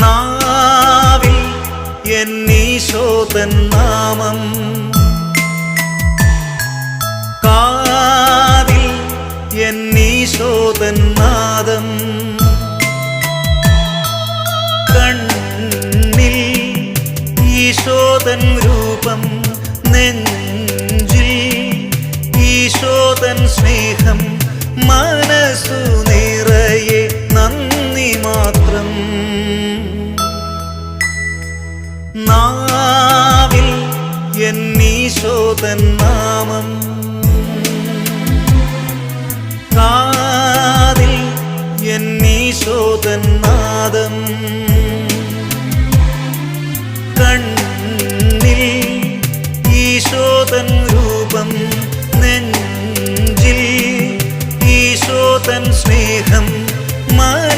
നാവിൽ എന്നീശോതൻ നാമം, കാതിൽ എന്നീശോതൻ നാദം, കണ്ണിൽ ഈശോതൻ രൂപം, നെഞ്ചിൽ ഈശോതൻ സ്നേഹം, മനസ്സു നിറയെ നന്ദി മാത്രം. നാവിൽ എന്നീശോതൻ നാമം, കാതിൽ എന്നീശോതൻ നാദം, കണ്ണിൽ ഈശോതൻ രൂപം, നെഞ്ചിൽ ഈശോതൻ സ്നേഹം,